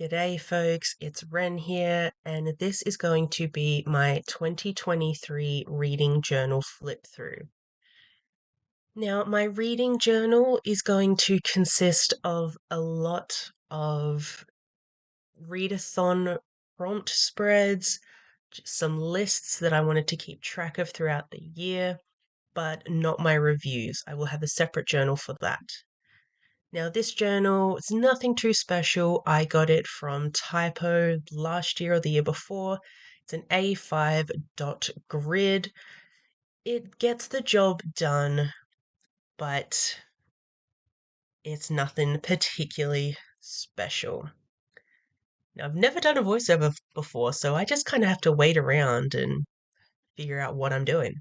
G'day, folks. It's Wren here, and this is going to be my 2023 reading journal flip through. Now, my reading journal is going to consist of a lot of readathon prompt spreads, some lists that I wanted to keep track of throughout the year, but not my reviews. I will have a separate journal for that. Now, this journal is nothing too special. I got it from Typo last year or the year before. It's an A5 dot grid. It gets the job done, but it's nothing particularly special. Now, I've never done a voiceover before, so I just kind of have to wait around and figure out what I'm doing.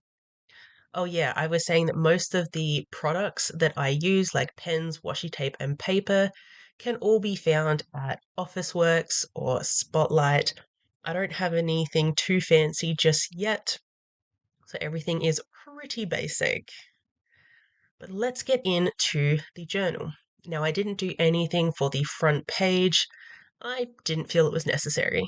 Oh, yeah, I was saying that most of the products that I use, like pens, washi tape, and paper, can all be found at Officeworks or Spotlight. I don't have anything too fancy just yet, so everything is pretty basic. But let's get into the journal. Now, I didn't do anything for the front page. I didn't feel it was necessary.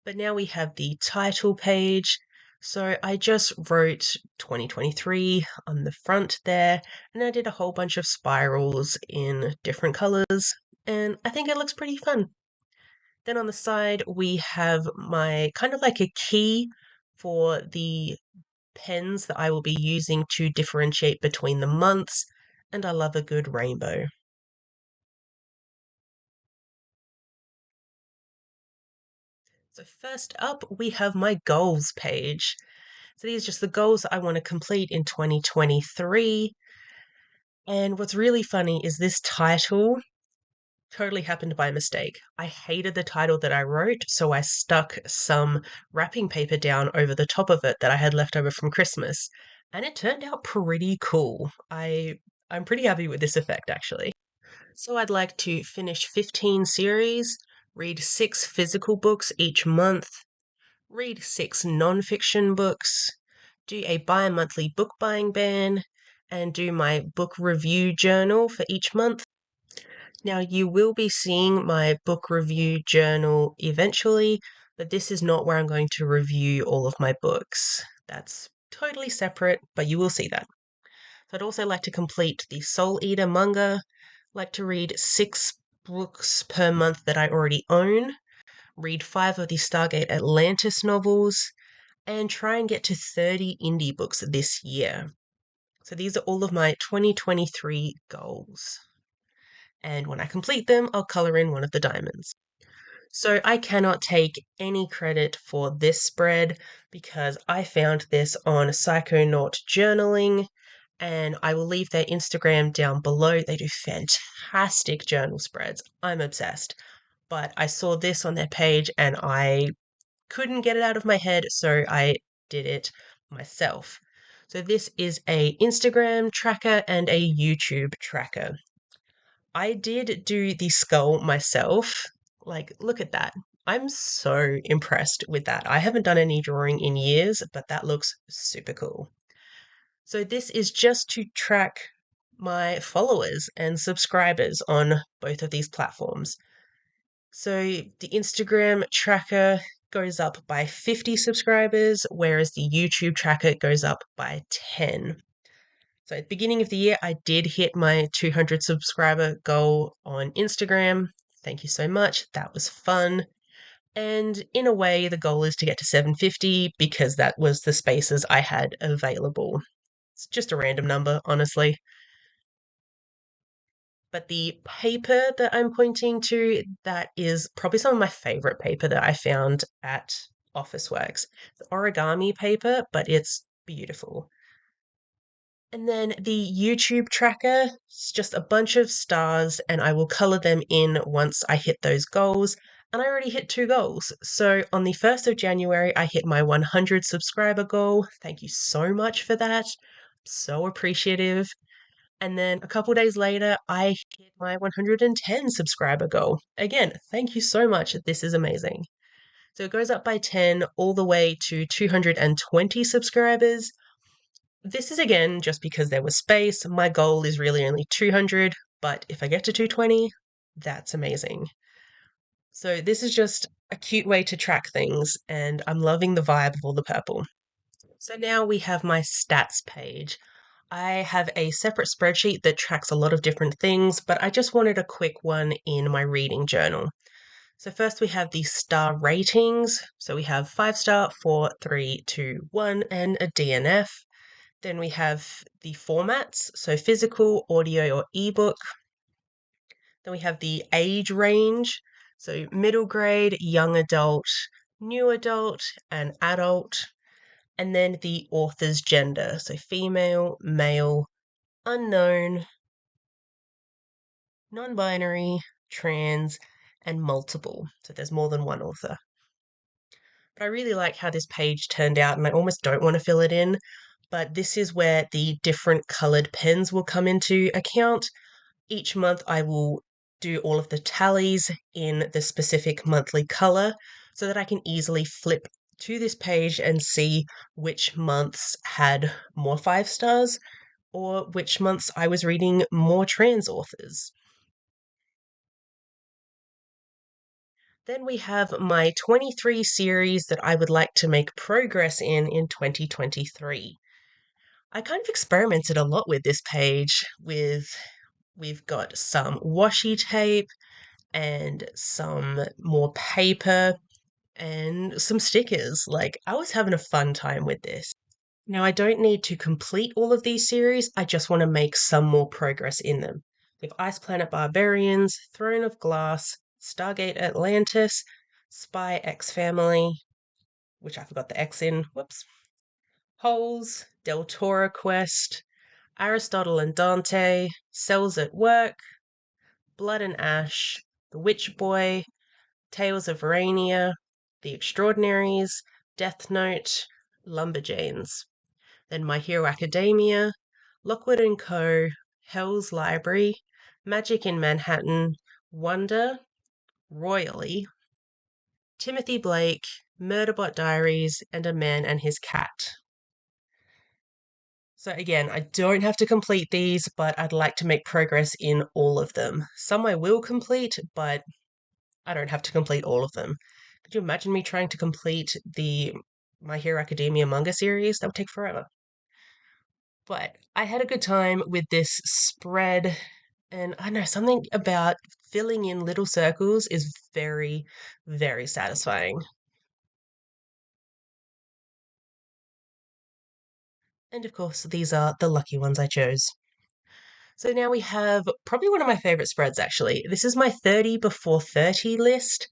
But now we have the title page. So I just wrote 2023 on the front there, and I did a whole bunch of spirals in different colors, and I think it looks pretty fun. Then on the side, we have my kind of like a key for the pens that I will be using to differentiate between the months, and I love a good rainbow. So first up, we have my goals page. So these are just the goals that I want to complete in 2023. And what's really funny is this title totally happened by mistake. I hated the title that I wrote, so I stuck some wrapping paper down over the top of it that I had left over from Christmas, and it turned out pretty cool. I'm pretty happy with this effect actually. So I'd like to finish 15 series, read 6 physical books each month, read 6 non-fiction books, do a bi-monthly book buying ban, and do my book review journal for each month. Now, you will be seeing my book review journal eventually, but this is not where I'm going to review all of my books. That's totally separate, but you will see that. So I'd also like to complete the Soul Eater manga, like to read 6 books per month that I already own, read 5 of the Stargate Atlantis novels, and try and get to 30 indie books this year. So these are all of my 2023 goals. And when I complete them, I'll color in one of the diamonds. So I cannot take any credit for this spread because I found this on Psychonaut Journaling, and I will leave their Instagram down below. They do fantastic journal spreads. I'm obsessed. But I saw this on their page and I couldn't get it out of my head, so I did it myself. So this is a Instagram tracker and a YouTube tracker. I did do the skull myself. Like, look at that. I'm so impressed with that. I haven't done any drawing in years, but that looks super cool. So this is just to track my followers and subscribers on both of these platforms. So the Instagram tracker goes up by 50 subscribers, whereas the YouTube tracker goes up by 10. So at the beginning of the year, I did hit my 200 subscriber goal on Instagram. Thank you so much. That was fun. And in a way, the goal is to get to 750 because that was the spaces I had available. It's just a random number, honestly. But the paper that I'm pointing to, that is probably some of my favorite paper that I found at Officeworks. It's origami paper, but it's beautiful. And then the YouTube tracker, it's just a bunch of stars, and I will color them in once I hit those goals. And I already hit 2 goals. So on the 1st of January, I hit my 100 subscriber goal. Thank you so much for that. So appreciative. And then a couple days later, I hit my 110 subscriber goal. Again, thank you so much. This is amazing. So it goes up by 10 all the way to 220 subscribers. This is again just because there was space. My goal is really only 200, but if I get to 220, That's amazing. So this is just a cute way to track things, and I'm loving the vibe of all the purple. So now we have my stats page. I have a separate spreadsheet that tracks a lot of different things, but I just wanted a quick one in my reading journal. So first we have the star ratings. So we have 5 star, 4, 3, 2, 1, and a DNF. Then we have the formats, so physical, audio, or ebook. Then we have the age range, so middle grade, young adult, new adult, and adult. And then the author's gender, so female, male, unknown, non binary, trans, and multiple. So there's more than one author. But I really like how this page turned out, and I almost don't want to fill it in. But this is where the different colored pens will come into account. Each month, I will do all of the tallies in the specific monthly color so that I can easily flip to this page and see which months had more 5 stars or which months I was reading more trans authors. Then we have my 23 series that I would like to make progress in 2023. I kind of experimented a lot with this page we've got some washi tape and some more paper and some stickers. Like I was having a fun time with this. Now I don't need to complete all of these series, I just want to make some more progress in them. We have Ice Planet Barbarians, Throne of Glass, Stargate Atlantis, Spy X Family, which I forgot the X in, whoops. Holes, Del Toro Quest, Aristotle and Dante, Cells at Work, Blood and Ash, The Witch Boy, Tales of Verania, The Extraordinaries, Death Note, Lumberjanes. Then My Hero Academia, Lockwood and Co., Hell's Library, Magic in Manhattan, Wonder, Royally, Timothy Blake, Murderbot Diaries, and A Man and His Cat. So again, I don't have to complete these, but I'd like to make progress in all of them. Some I will complete, but I don't have to complete all of them. Could you imagine me trying to complete the My Hero Academia manga series? That would take forever. But I had a good time with this spread, and I know something about filling in little circles is very, very satisfying. And of course, these are the lucky ones I chose. So now we have probably one of my favorite spreads, actually. This is my 30 before 30 list,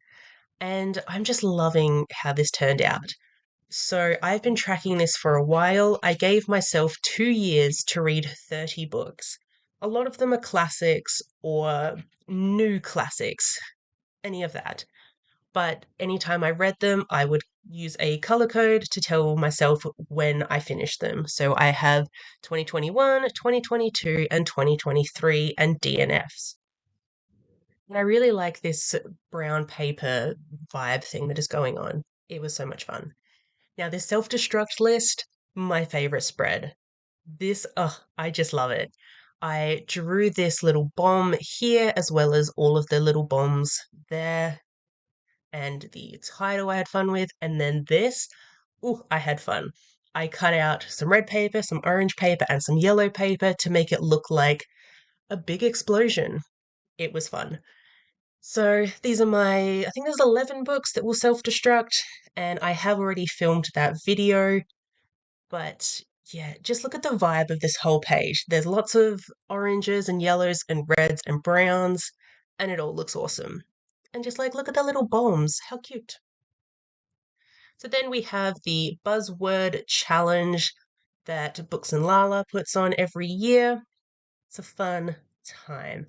and I'm just loving how this turned out. So I've been tracking this for a while. I gave myself 2 years to read 30 books. A lot of them are classics or new classics, any of that. But anytime I read them, I would use a color code to tell myself when I finished them. So I have 2021, 2022, and 2023 and DNFs. And I really like this brown paper vibe thing that is going on. It was so much fun. Now, this self destruct list, my favorite spread. I just love it. I drew this little bomb here as well as all of the little bombs there and the title I had fun with. And then this, I had fun. I cut out some red paper, some orange paper, and some yellow paper to make it look like a big explosion. It was fun. So these are I think there's 11 books that will self destruct, and I have already filmed that video. But yeah, just look at the vibe of this whole page. There's lots of oranges and yellows and reds and browns, and it all looks awesome. And just like, look at the little bombs. How cute. So then we have the buzzword challenge that Books and Lala puts on every year. It's a fun time.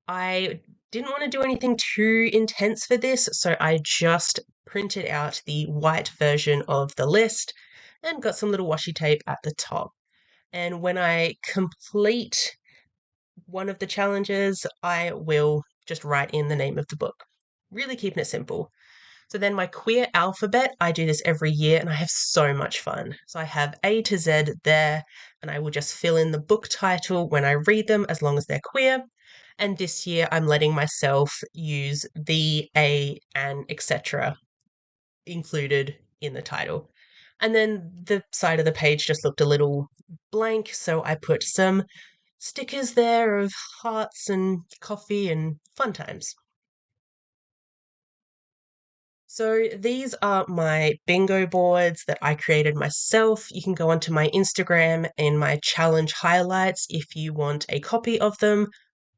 I didn't want to do anything too intense for this, so I just printed out the white version of the list and got some little washi tape at the top. And when I complete one of the challenges, I will just write in the name of the book. Really keeping it simple. So then my queer alphabet, I do this every year and I have so much fun. So I have A to Z there, and I will just fill in the book title when I read them as long as they're queer. And this year I'm letting myself use the, a, and etc. included in the title. And then the side of the page just looked a little blank, so I put some stickers there of hearts and coffee and fun times. So these are my bingo boards that I created myself. You can go onto my Instagram in my challenge highlights if you want a copy of them.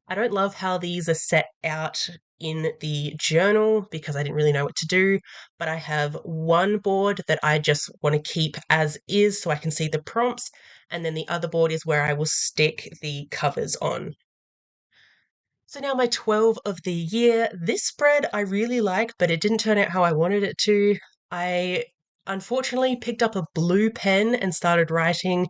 I don't love how these are set out in the journal because I didn't really know what to do, but I have one board that I just want to keep as is so I can see the prompts, and then the other board is where I will stick the covers on. So now my 12 of the year. This spread I really like, but it didn't turn out how I wanted it to. I unfortunately picked up a blue pen and started writing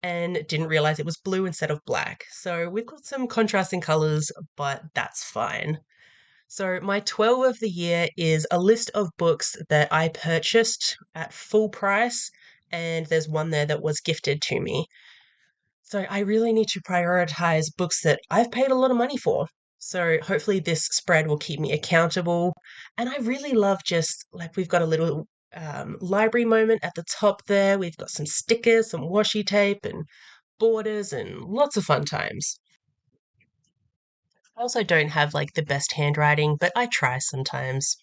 and didn't realize it was blue instead of black. So we've got some contrasting colors, but that's fine. So my 12 of the year is a list of books that I purchased at full price, and there's one there that was gifted to me. So I really need to prioritize books that I've paid a lot of money for. So hopefully this spread will keep me accountable. And I really love just like we've got a little library moment at the top there. We've got some stickers, some washi tape, and borders, and lots of fun times. I also don't have like the best handwriting, but I try sometimes.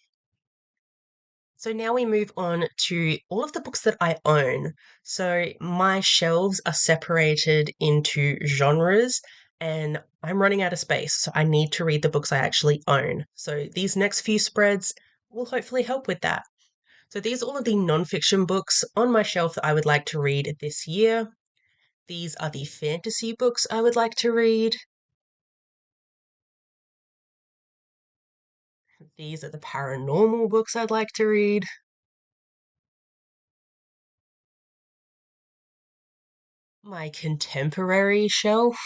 So now we move on to all of the books that I own. So my shelves are separated into genres, and I'm running out of space. So I need to read the books I actually own. So these next few spreads will hopefully help with that. So these are all of the nonfiction books on my shelf that I would like to read this year. These are the fantasy books I would like to read. These are the paranormal books I'd like to read. My contemporary shelf.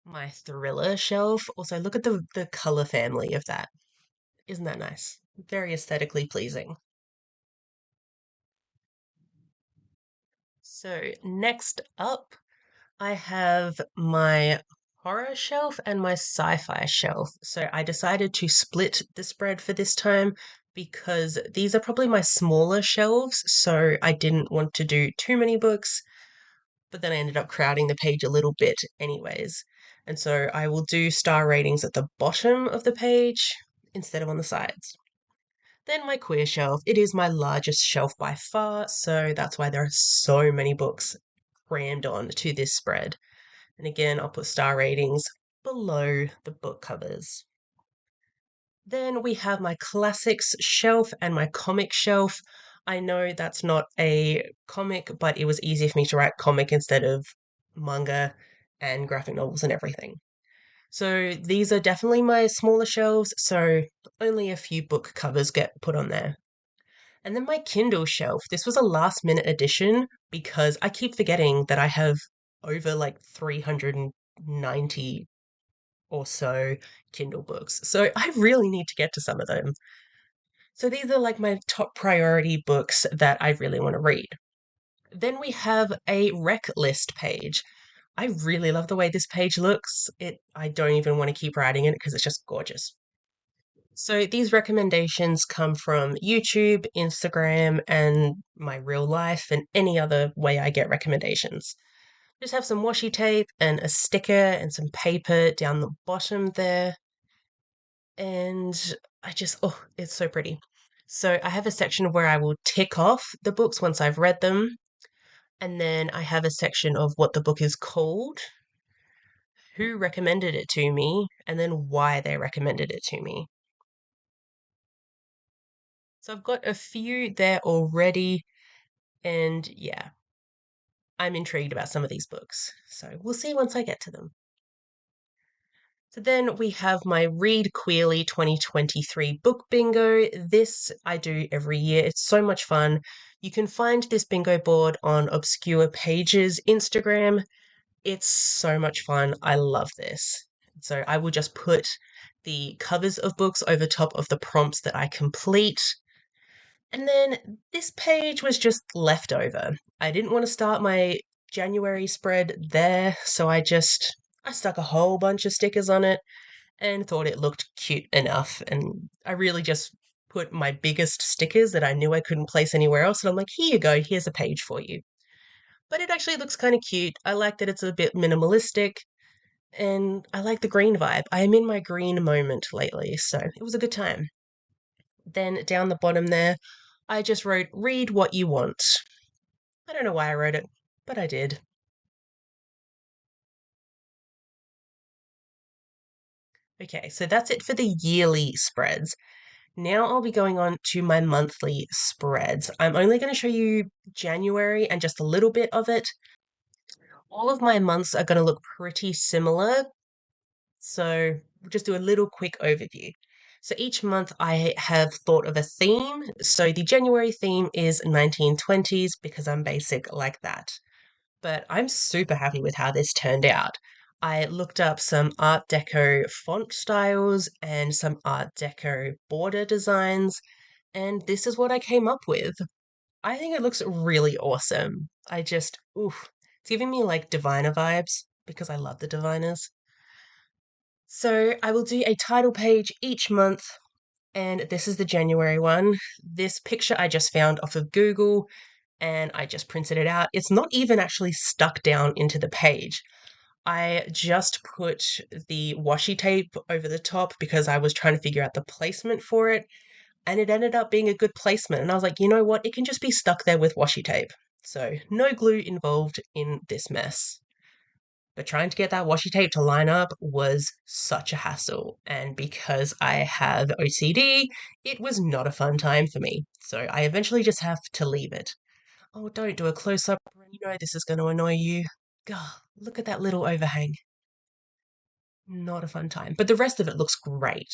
My thriller shelf. Also, look at the color family of that. Isn't that nice? Very aesthetically pleasing. So, next up, I have my horror shelf and my sci-fi shelf. So, I decided to split the spread for this time because these are probably my smaller shelves, so I didn't want to do too many books, but then I ended up crowding the page a little bit anyways. And so I will do star ratings at the bottom of the page instead of on the sides. Then my queer shelf. It is my largest shelf by far, so that's why there are so many books crammed on to this spread. And again, I'll put star ratings below the book covers. Then we have my classics shelf and my comic shelf. I know that's not a comic, but it was easier for me to write comic instead of manga and graphic novels and everything. So these are definitely my smaller shelves, so only a few book covers get put on there. And then my Kindle shelf. This was a last minute addition because I keep forgetting that I have over like 390 or so Kindle books. So I really need to get to some of them. So these are like my top priority books that I really want to read. Then we have a rec list page. I really love the way this page looks. It I don't even want to keep writing it because it's just gorgeous. So these recommendations come from YouTube, Instagram, and my real life, and any other way I get recommendations. Just have some washi tape and a sticker and some paper down the bottom there. And it's so pretty. So I have a section where I will tick off the books once I've read them. And then I have a section of what the book is called, who recommended it to me, and then why they recommended it to me. So I've got a few there already, and yeah, I'm intrigued about some of these books. So we'll see once I get to them. So then we have my Read Queerly 2023 book bingo. This I do every year. It's so much fun. You can find this bingo board on Obscure Pages Instagram. It's so much fun. I love this. So I will just put the covers of books over top of the prompts that I complete. And then this page was just left over. I didn't want to start my January spread there, so I stuck a whole bunch of stickers on it and thought it looked cute enough. And I really just put my biggest stickers that I knew I couldn't place anywhere else. And I'm like, here you go, here's a page for you. But it actually looks kind of cute. I like that it's a bit minimalistic and I like the green vibe. I am in my green moment lately, so it was a good time. Then down the bottom there, I just wrote, read what you want. I don't know why I wrote it, but I did. Okay, so that's it for the yearly spreads. Now I'll be going on to my monthly spreads. I'm only going to show you January and just a little bit of it. All of my months are going to look pretty similar, so we'll just do a little quick overview. So each month I have thought of a theme. So the January theme is 1920s because I'm basic like that. But I'm super happy with how this turned out. I looked up some Art Deco font styles and some Art Deco border designs, and this is what I came up with. I think it looks really awesome. Oof, it's giving me like diviner vibes because I love the diviners. So I will do a title page each month, and this is the January one. This picture I just found off of Google and I just printed it out. It's not even actually stuck down into the page. I just put the washi tape over the top because I was trying to figure out the placement for it, and it ended up being a good placement. And I was like, you know what? It can just be stuck there with washi tape. So, no glue involved in this mess. But trying to get that washi tape to line up was such a hassle. And because I have OCD, it was not a fun time for me. So, I eventually just have to leave it. Oh, don't do a close up. You know this is going to annoy you. God, look at that little overhang. Not a fun time. But the rest of it looks great.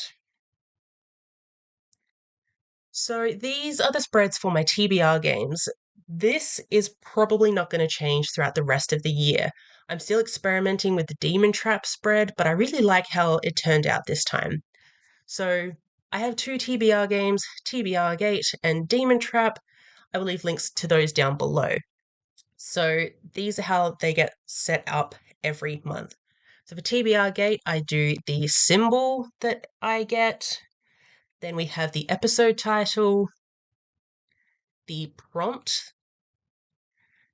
So these are the spreads for my TBR games. This is probably not going to change throughout the rest of the year. I'm still experimenting with the Demon Trap spread, but I really like how it turned out this time. So I have two TBR games, TBR Gate and Demon Trap. I will leave links to those down below. So these are how they get set up every month. So for TBR Gate, I do the symbol that I get. Then we have the episode title, the prompt,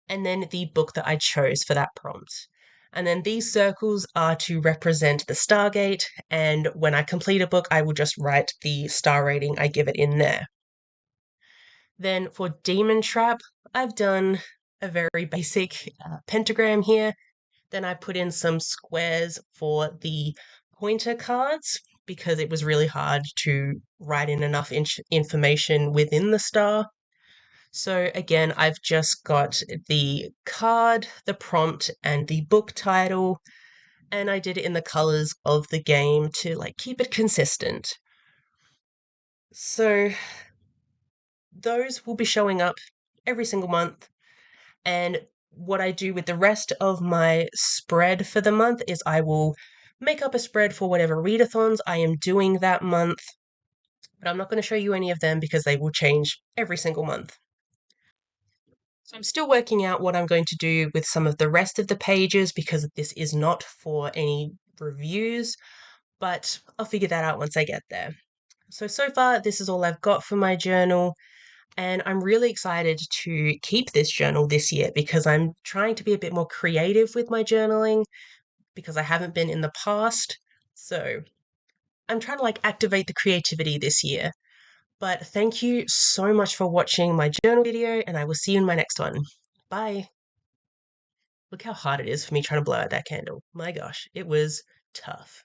and then the book that I chose for that prompt. And then these circles are to represent the Stargate, and when I complete a book, I will just write the star rating I give it in there. Then for Demon Trap, I've done a very basic pentagram here. Then I put in some squares for the pointer cards because it was really hard to write in enough information within the star. So again, I've just got the card, the prompt, and the book title, and I did it in the colors of the game to like keep it consistent. So those will be showing up every single month. And what I do with the rest of my spread for the month is I will make up a spread for whatever readathons I am doing that month. But I'm not going to show you any of them because they will change every single month. So I'm still working out what I'm going to do with some of the rest of the pages because this is not for any reviews, but I'll figure that out once I get there. So far, this is all I've got for my journal. And I'm really excited to keep this journal this year because I'm trying to be a bit more creative with my journaling because I haven't been in the past. So I'm trying to like activate the creativity this year. But thank you so much for watching my journal video, and I will see you in my next one. Bye. Look how hard it is for me trying to blow out that candle. My gosh, it was tough.